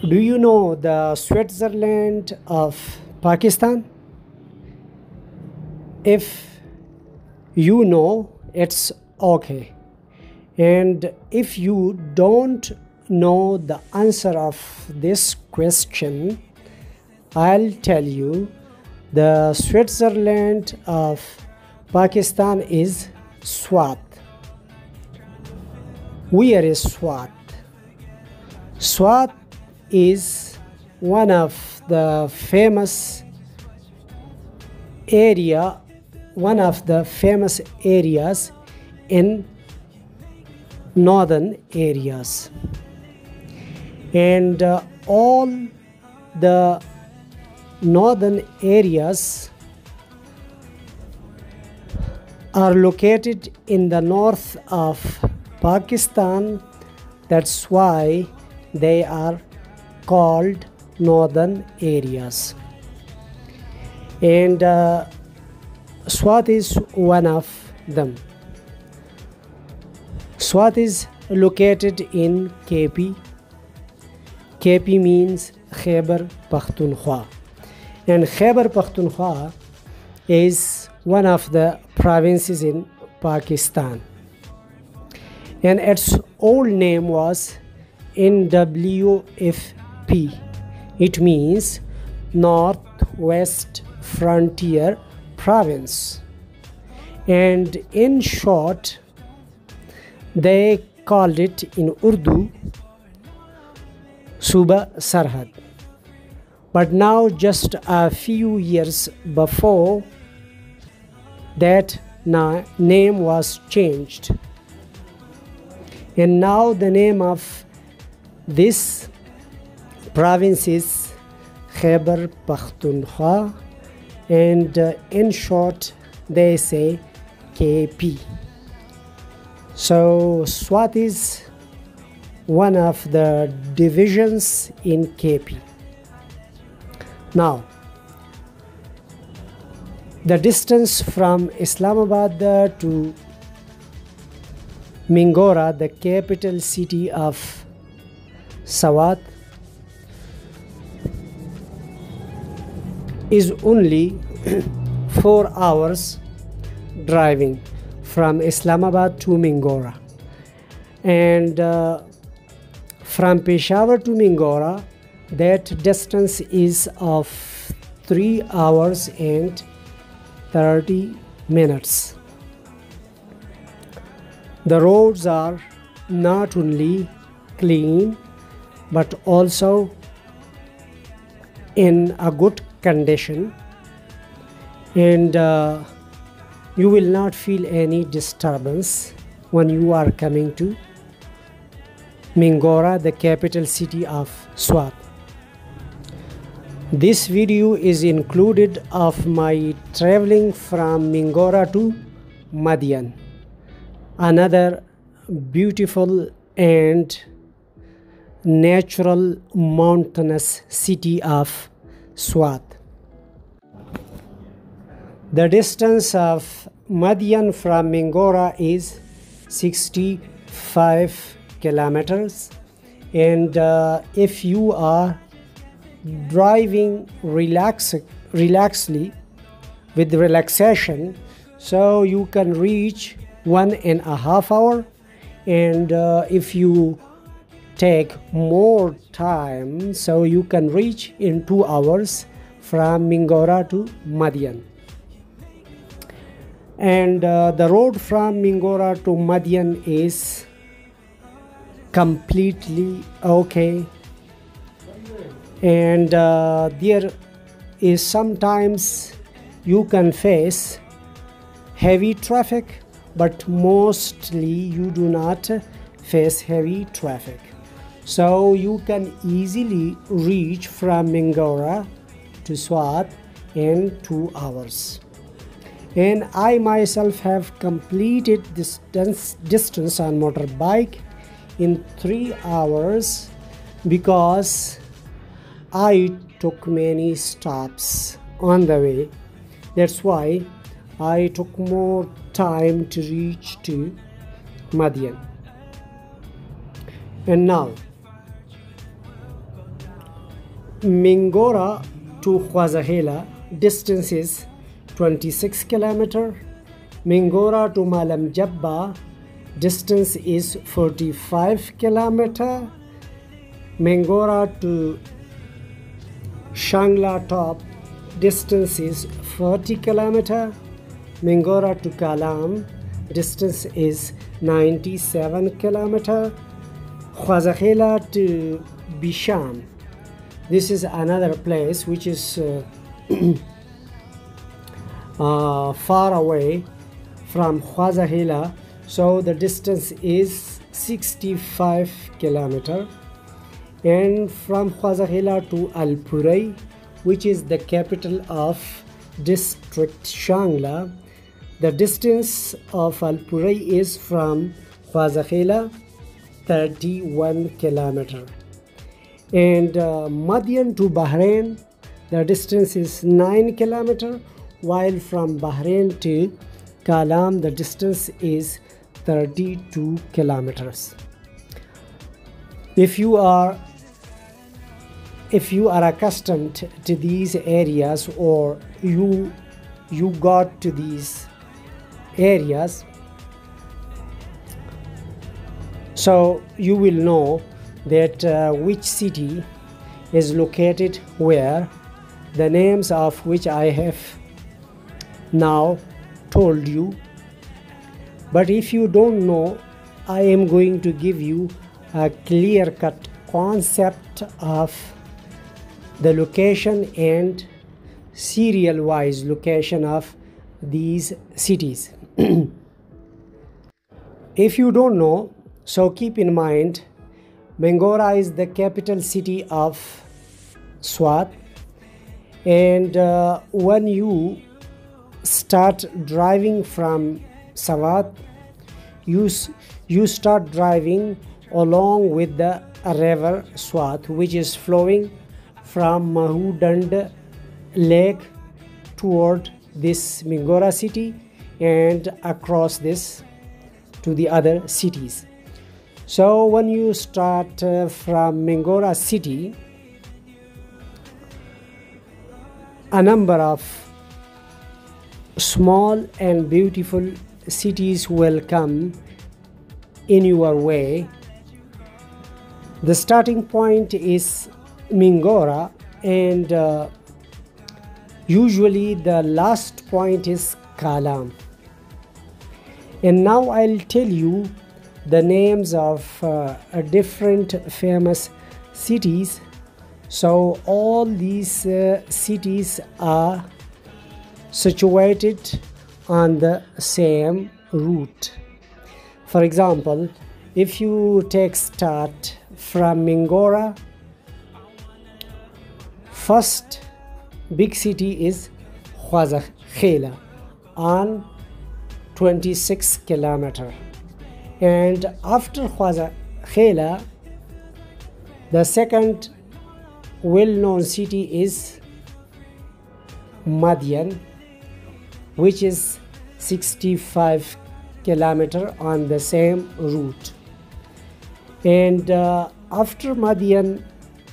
Do you know the Switzerland of Pakistan? If you know, it's okay. And if you don't know the answer of this question, I'll tell you the Switzerland of Pakistan is Swat. Where is Swat? Swat is one of the famous areas in northern areas, and all the northern areas are located in the north of Pakistan. That's why they are called northern areas, and Swat is one of them. Swat is located in KP. KP means Khyber Pakhtunkhwa, and Khyber Pakhtunkhwa is one of the provinces in Pakistan, and its old name was NWFP. It means Northwest Frontier Province, and in short they called it in Urdu Suba Sarhad. But now, just a few years before, that name was changed, and now the name of this province is Khyber Pakhtunkhwa, and in short they say KP. So Swat is one of the divisions in KP. Now, the distance from Islamabad to Mingora, the capital city of Swat, is only 4 hours driving from Islamabad to Mingora, and from Peshawar to Mingora that distance is of 3 hours and 30 minutes. The roads are not only clean but also in a good condition, and you will not feel any disturbance when you are coming to Mingora, the capital city of Swat. This video is included of my traveling from Mingora to Madian, another beautiful and natural mountainous city of Swat. The distance of Madian from Mingora is 65 kilometers, and if you are driving relaxedly with relaxation, so you can reach 1.5 hours, and if you take more time, so you can reach in 2 hours from Mingora to Madian. And the road from Mingora to Madian is completely okay, and there is sometimes you can face heavy traffic, but mostly you do not face heavy traffic, so you can easily reach from Mingora to Swat in 2 hours. And I myself have completed this distance on motorbike in 3 hours because I took many stops on the way. That's why I took more time to reach to Madian. And now Mingora to Khwazahela distance is 26 km. Mingora to Malam Jabba distance is 45 km. Mingora to Shangla Top distance is 40 km. Mingora to Kalam distance is 97 km. Khwazahela to Bisham, this is another place which is far away from Khwazahela, so the distance is 65 km. And from Khwazahela to Alpurai, which is the capital of district Shangla, the distance of Alpurai is from Khwazahela 31 km. And Madian to Bahrain, the distance is 9 km, while from Bahrain to Kalam the distance is 32 kilometers. If you are accustomed to these areas, or you got to these areas, so you will know that which city is located where, the names of which I have now told you. But if you don't know, I am going to give you a clear-cut concept of the location and serial-wise location of these cities. If you don't know, so keep in mind, Mingora is the capital city of Swat, and when you start driving from Swat, you start driving along with the river Swat, which is flowing from Mahudand Lake toward this Mingora city and across this to the other cities. So when you start from Mingora city, a number of small and beautiful cities will come in your way. The starting point is Mingora, and usually the last point is Kalam. And now I'll tell you the names of different famous cities. So all these cities are situated on the same route. For example, if you take start from Mingora, first big city is Khwazahela on 26 km. And after Khwazahela, the second well-known city is Madian, which is 65 km on the same route. And after Madian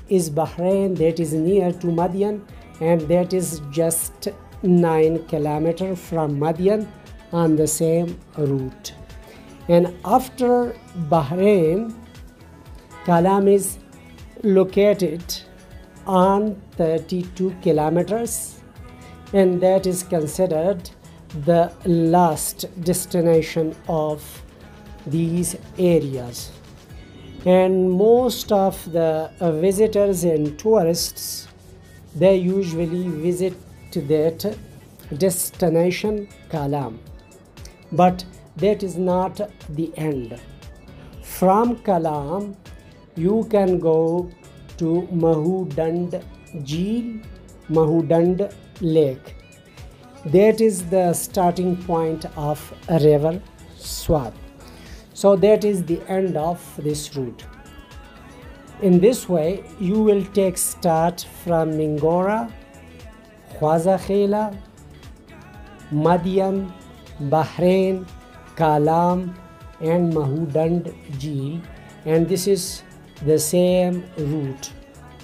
is Bahrain, that is near to Madian, and that is just 9 km from Madian on the same route. And after Bahrain, Kalam is located on 32 kilometers, and that is considered the last destination of these areas. And most of the visitors and tourists, they usually visit to that destination Kalam. But that is not the end. From Kalam, you can go to Mahudand Jeel, Mahudand Lake. That is the starting point of river Swat. So that is the end of this route. In this way, you will take start from Mingora, Khwazahela, Madian, Bahrain, Kalam, and Mahudand Jeel, and this is the same route.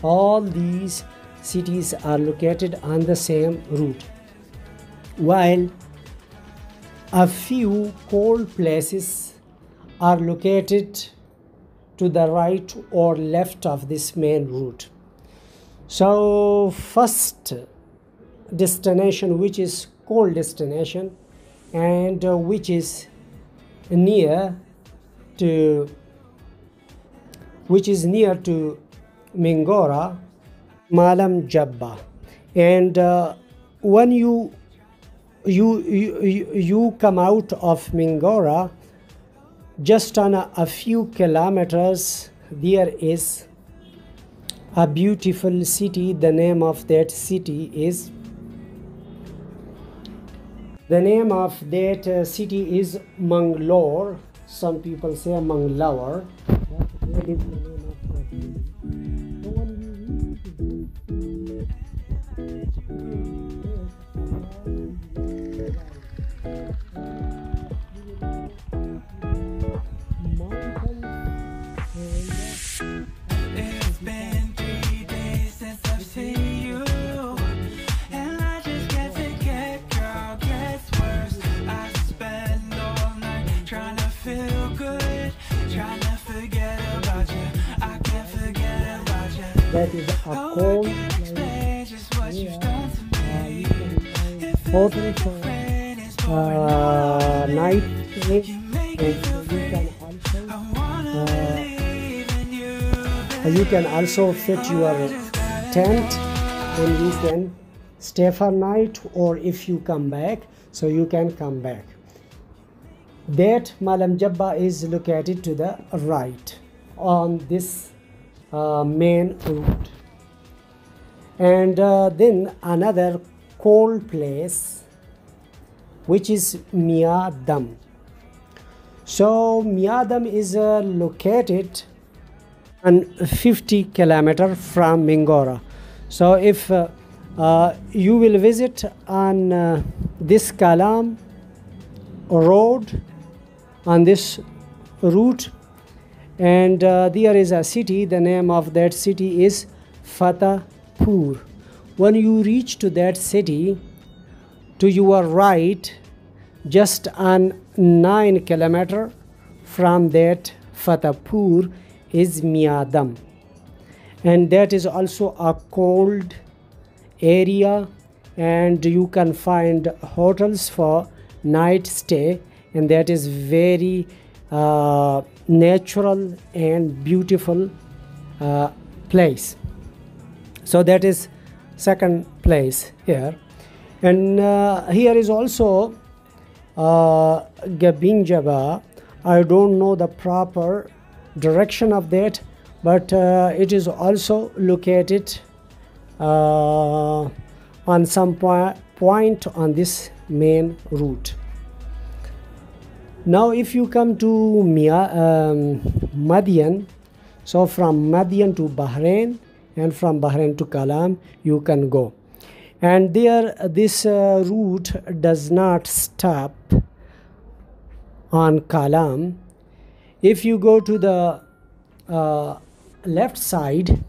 All these cities are located on the same route, while a few cold places are located to the right or left of this main route. So first destination, which is cold destination and which is near to Mingora, Malam Jabba. And when you come out of Mingora, just on a few kilometers there is a beautiful city. The name of that city is Mangalore. Some people say Mangalore. That is the name of that city. So when you It's been 3 days since I've seen you, and I just can't forget, girl, gets worse. I spend all night trying to feel good, trying to forget about you. I can't forget about you. that is a cold place. Just what you've done to me. Hotel for night stay, and you can also fit your tent and you can stay for night, or if you come back, so you can come back. That Malam Jabba is located to the right on this main route. And then another cold place, which is Miadam. So Miadam is located on 50 kilometers from Mingora. So if you will visit on this Kalam road, on this route, and there is a city. The name of that city is Fatehpur. When you reach to that city, to your right, just on 9 kilometers from that Fatehpur is Miadam, and that is also a cold area, and you can find hotels for night stay, and that is very natural and beautiful place. So that is second place here. And here is also Gabinjaba. I don't know the proper direction of that, but it is also located on some point on this main route. Now if you come to Madian, so from Madian to Bahrain and from Bahrain to Kalam you can go, and there this route does not stop on Kalam. If you go to the left side,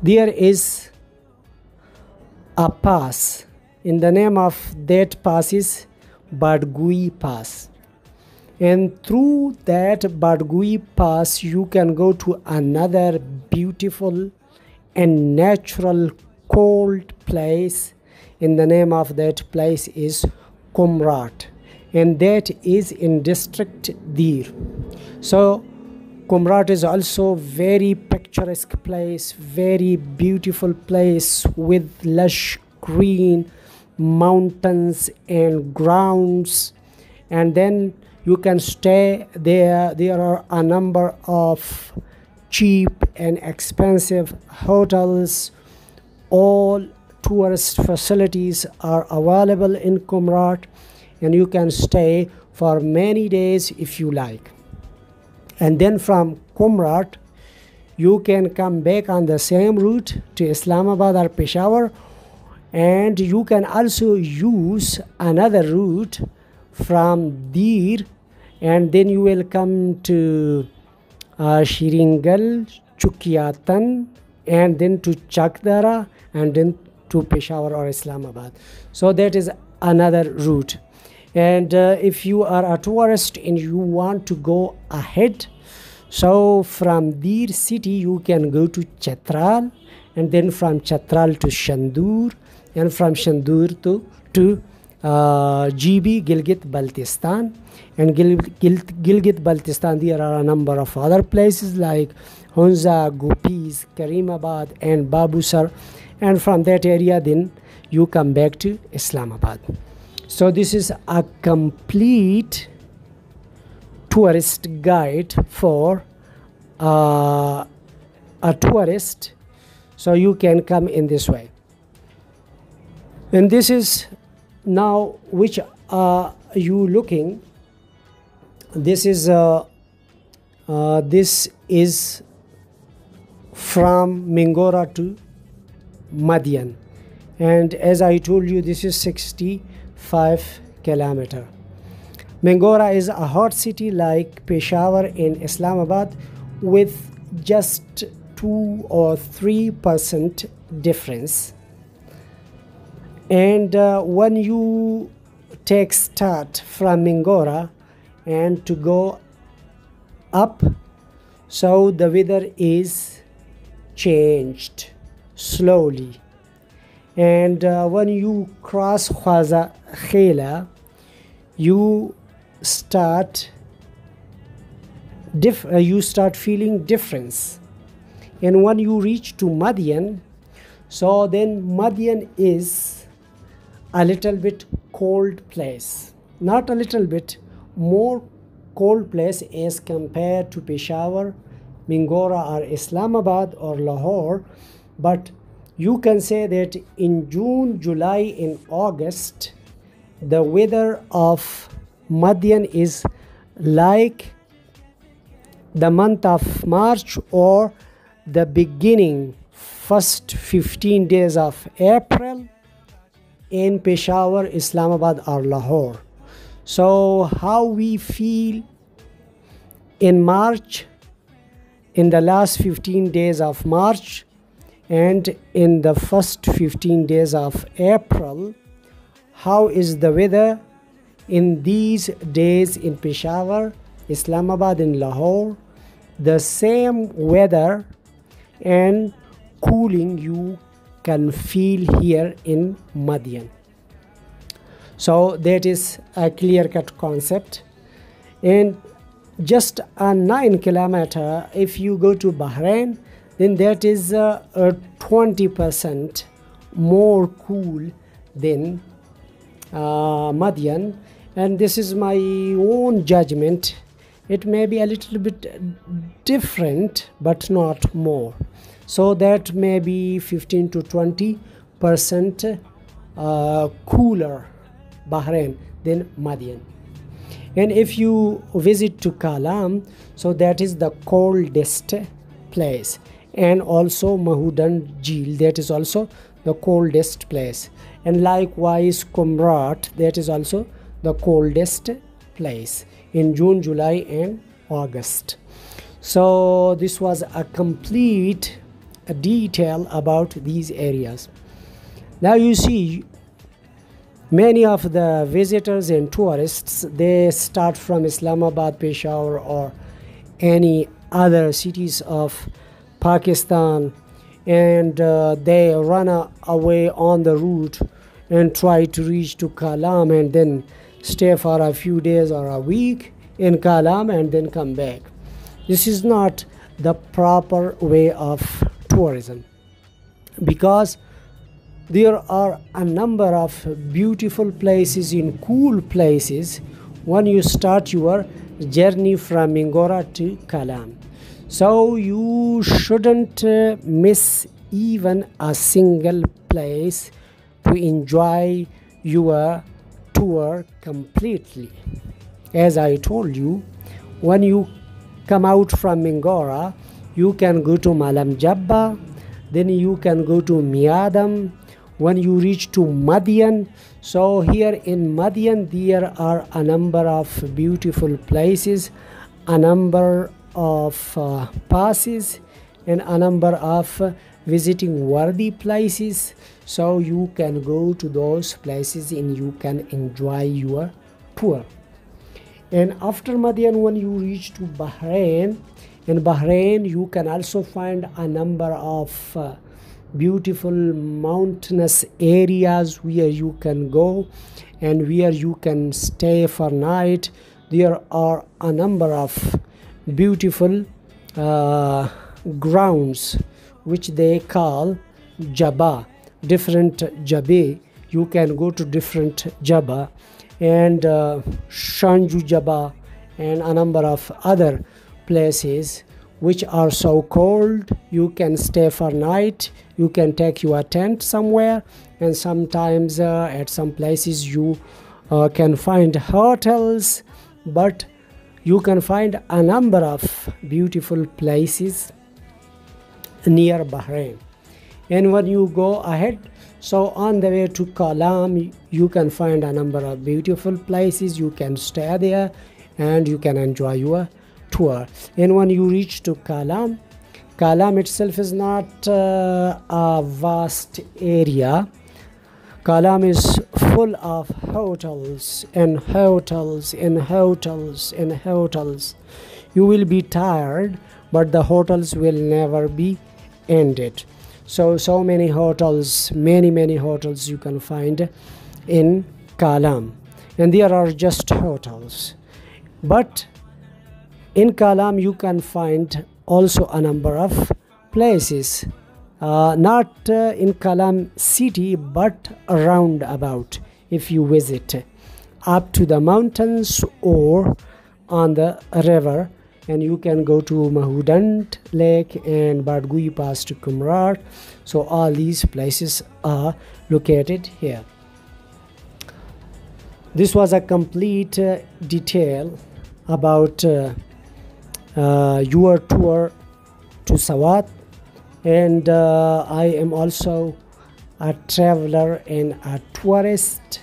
there is a pass, in the name of that pass is Badgui Pass, and through that Badgui Pass you can go to another beautiful and natural cold place, in the name of that place is Kumrat, and that is in district Dir. So Kumrat is also very picturesque place, very beautiful place with lush green mountains and grounds, and then you can stay there. There are a number of cheap and expensive hotels. All tourist facilities are available in Kumrat, and you can stay for many days if you like. And then from Kumrat you can come back on the same route to Islamabad or Peshawar, and you can also use another route from Dir, and then you will come to Shiringal, Chukyatan and then to Chakdara, and then to Peshawar or Islamabad. So that is another route. And if you are a tourist and you want to go ahead, so from Dir city you can go to Chatral, and then from Chatral to Shandur, and from Shandur to GB, Gilgit-Baltistan. And Gilgit-Baltistan, there are a number of other places like Hunza, Gopis, Karimabad and Babusar, and from that area then you come back to Islamabad. So this is a complete tourist guide for a tourist, so you can come in this way. And this is now which are you looking. This is from Mingora to Madian, and as I told you, this is 65 kilometer. Mingora is a hot city like Peshawar in Islamabad, with just 2 or 3% difference. And when you take start from Mingora and to go up, so the weather is changed slowly. And when you cross Khwaza Khela, you start feeling difference. And when you reach to Madian, so then Madian is a little bit cold place, not a little bit, more cold place as compared to Peshawar, Mingora or Islamabad or Lahore. But you can say that in June, July and August, the weather of Madian is like the month of March or the beginning first 15 days of April in Peshawar, Islamabad or Lahore. So how we feel in March, in the last 15 days of March and in the first 15 days of April, how is the weather in these days in Peshawar, Islamabad and Lahore? The same weather and cooling you can feel here in Madian. So that is a clear-cut concept. And just a 9 kilometer, if you go to Bahrain, then that is 20% more cool than Madian. And this is my own judgment. It may be a little bit different, but not more. So that may be 15 to 20% cooler Bahrain than Madian. And if you visit to Kalam, so that is the coldest place. And also Mahudan Jil, that is also the coldest place. And likewise Kumrat, that is also the coldest place in June, July and August. So this was a complete detail about these areas. Now you see, many of the visitors and tourists, they start from Islamabad, Peshawar or any other cities of Pakistan, and they run away on the route and try to reach to Kalam and then stay for a few days or a week in Kalam and then come back. This is not the proper way of tourism, because there are a number of beautiful places in cool places when you start your journey from Mingora to Kalam. So you shouldn't miss even a single place to enjoy your tour completely. As I told you, when you come out from Mingora, you can go to Malam Jabba, then you can go to Miadam. When you reach to Madian, so here in Madian there are a number of beautiful places, a number of passes and a number of visiting worthy places, so you can go to those places and you can enjoy your tour. And after Madian, when you reach to Bahrain, in Bahrain you can also find a number of beautiful mountainous areas where you can go and where you can stay for night. There are a number of beautiful grounds which they call Jabba, different Jabbe. You can go to different Jabba and Shanju Jabba and a number of other places which are so cold. You can stay for night, you can take your tent somewhere, and sometimes at some places you can find hotels, but you can find a number of beautiful places near Bahrain. And when you go ahead, so on the way to Kalam, you can find a number of beautiful places. You can stay there and you can enjoy your tour. And when you reach to Kalam, Kalam itself is not a vast area. Kalam is full of hotels and hotels and hotels and hotels. You will be tired, but the hotels will never be ended. So many hotels, many hotels you can find in Kalam, and there are just hotels. But in Kalam you can find also a number of places, not in Kalam city, but around about. If you visit up to the mountains or on the river, and you can go to Mahudant Lake and Badgui Pass to Kumrar. So all these places are located here. This was a complete detail about your tour to Swat, and I am also a traveler and a tourist,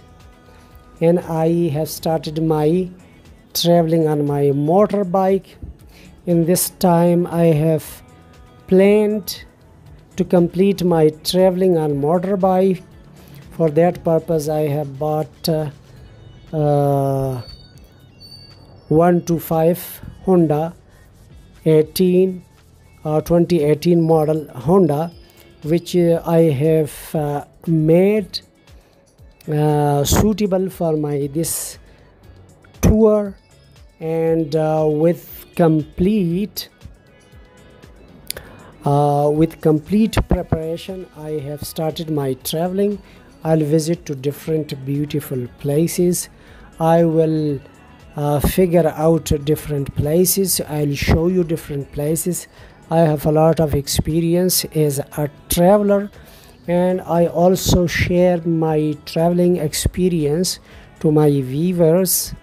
and I have started my traveling on my motorbike. In this time I have planned to complete my traveling on motorbike. For that purpose I have bought 125 Honda 2018 model Honda, which I have made suitable for my this tour, and with complete preparation I have started my traveling. I'll visit to different beautiful places. I will figure out different places. I'll show you different places. I have a lot of experience as a traveler, and I also share my traveling experience to my viewers.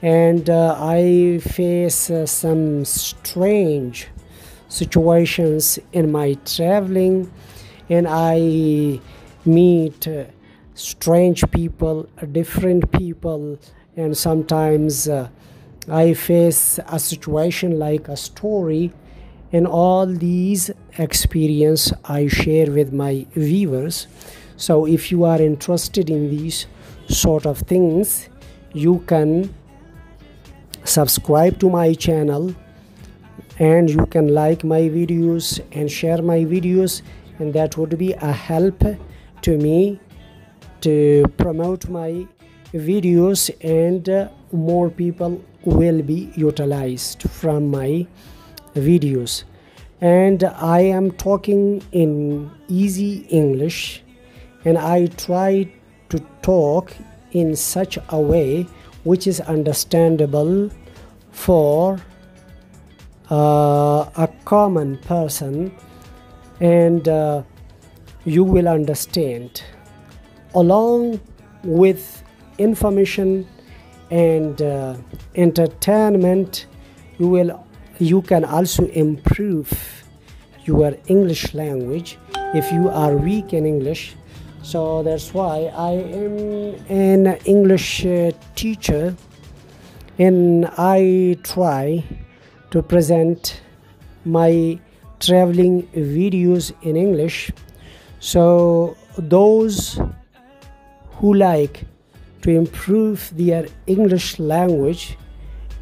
And I face some strange situations in my traveling, and I meet strange people, different people, and sometimes I face a situation like a story, and all these experience I share with my viewers. So if you are interested in these sort of things, you can subscribe to my channel, and you can like my videos and share my videos, and that would be a help to me to promote my videos, and more people will be utilized from my videos. And I am talking in easy English, and I try to talk in such a way which is understandable for a common person, and you will understand. Along with information and entertainment, you can also improve your English language if you are weak in English. So that's why I am an English teacher, and I try to present my traveling videos in English. So those who like to improve their English language,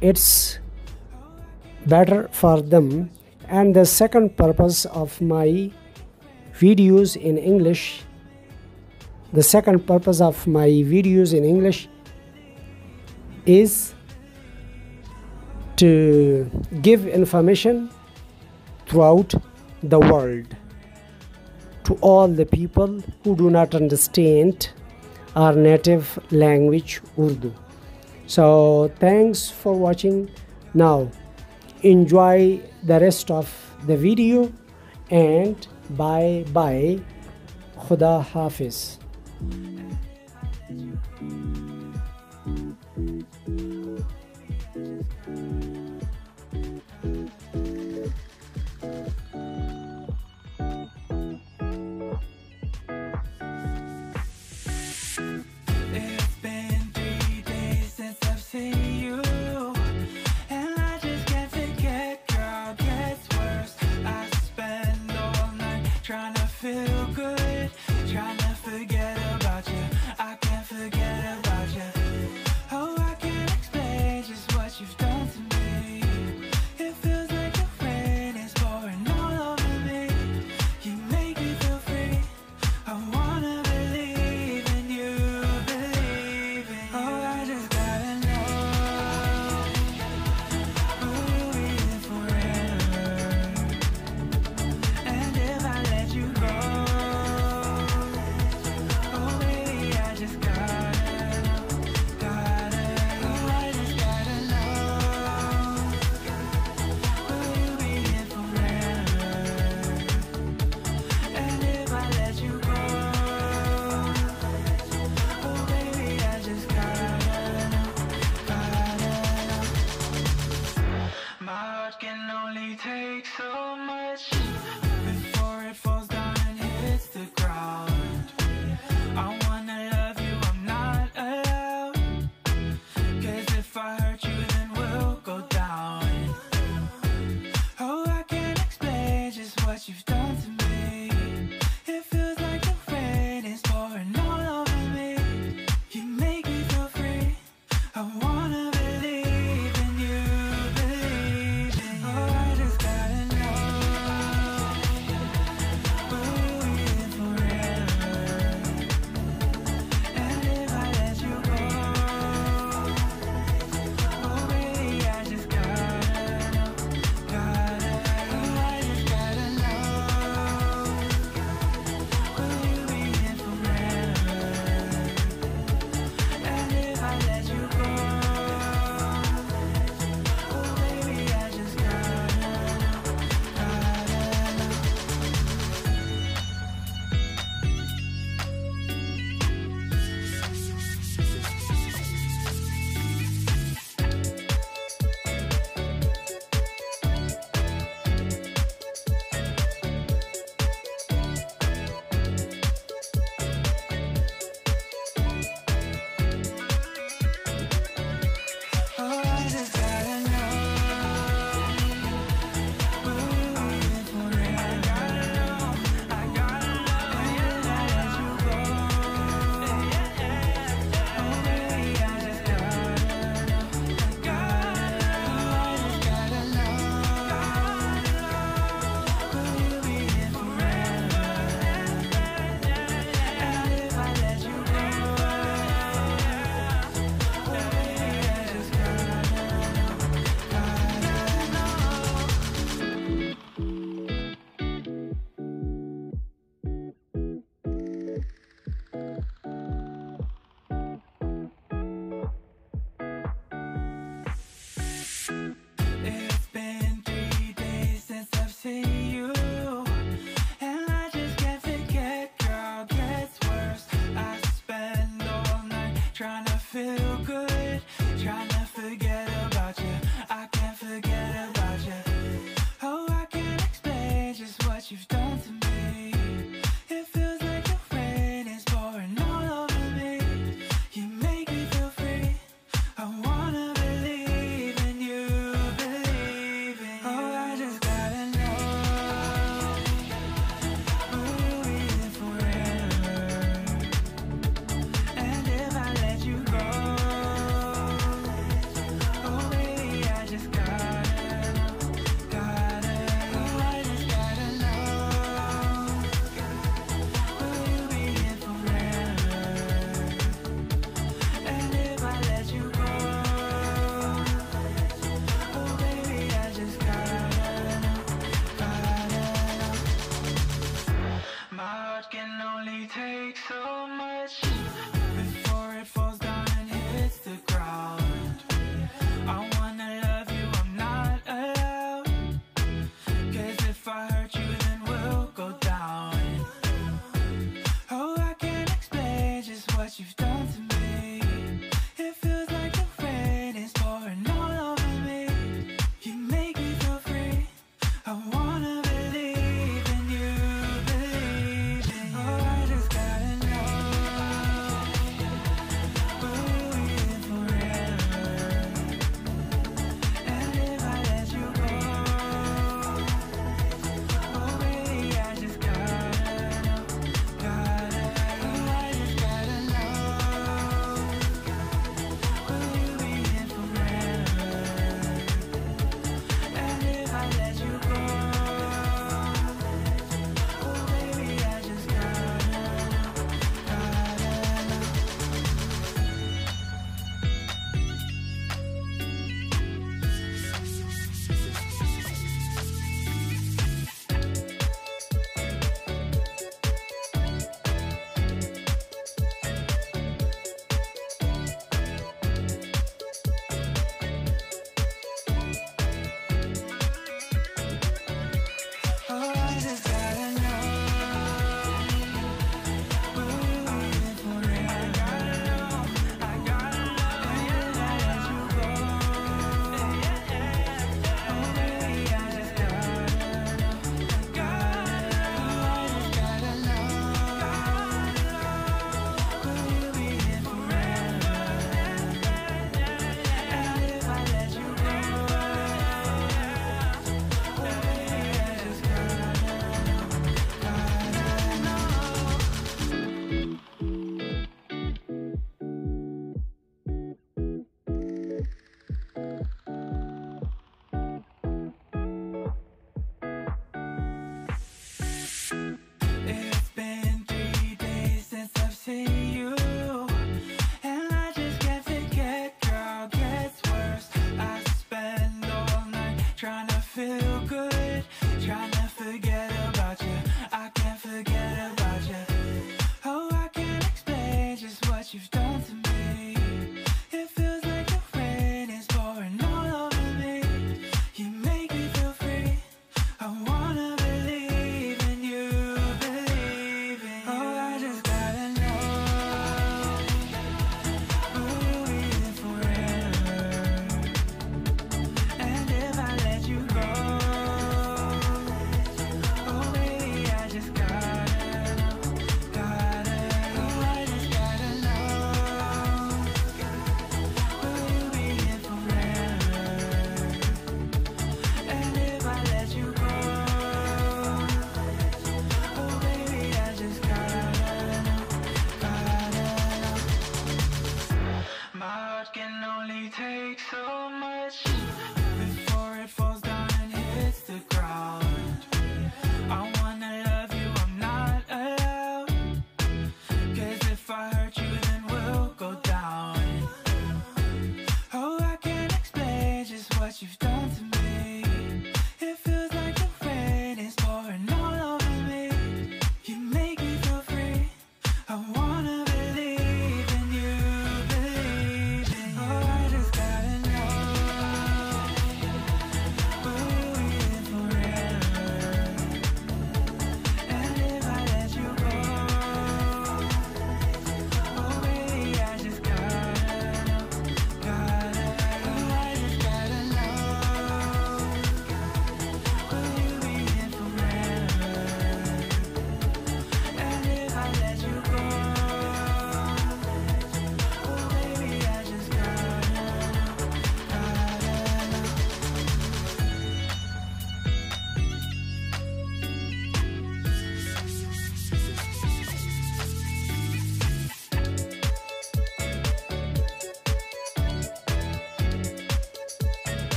it's better for them. And the second purpose of my videos in English, is to give information throughout the world to all the people who do not understand our native language Urdu. So thanks for watching. Now enjoy the rest of the video and bye bye. Khuda Hafiz. It's been 3 days since I've seen you, and I just can't forget, girl, gets worse. I spend all night trying to feel good, trying to forget about you. I can't forget about you. Oh, I can't explain just what you've done to me. It feels like the rain is pouring all over me. You make me feel free. I wanna believe in you, believe in you. Oh, I just gotta know, will we live forever? And if I let you go, oh baby, I just gotta know, oh, I just gotta know, will you be here forever? And if I let you go, oh baby, I just gotta know. My heart can only take so much before it falls down and hits the ground. I wanna love you, I'm not allowed, 'cause if I hurt you then we'll go down. Oh, I can't explain just what you've done to me. It feels like the rain is pouring all over me. You make me feel free. I wanna believe in you, believe in you. Oh, I just gotta know, will we live forever? And if I let you go, oh baby, I just gotta know, oh, I just gotta know, will you be here forever? And if I let you go, oh baby, I just gotta know, oh, I just gotta know, will we live forever? I gotta know, and if I let you go, oh baby, I just gotta know, I just gotta know, will you be here forever? And if I let you go, oh baby, I just gotta know. It's been 3 days since I've seen you, and I just can't forget, girl, gets worse. I spend all night trying to feel good, trying to forget about you. I can't forget about you. Oh, I can't explain just what you've done to me.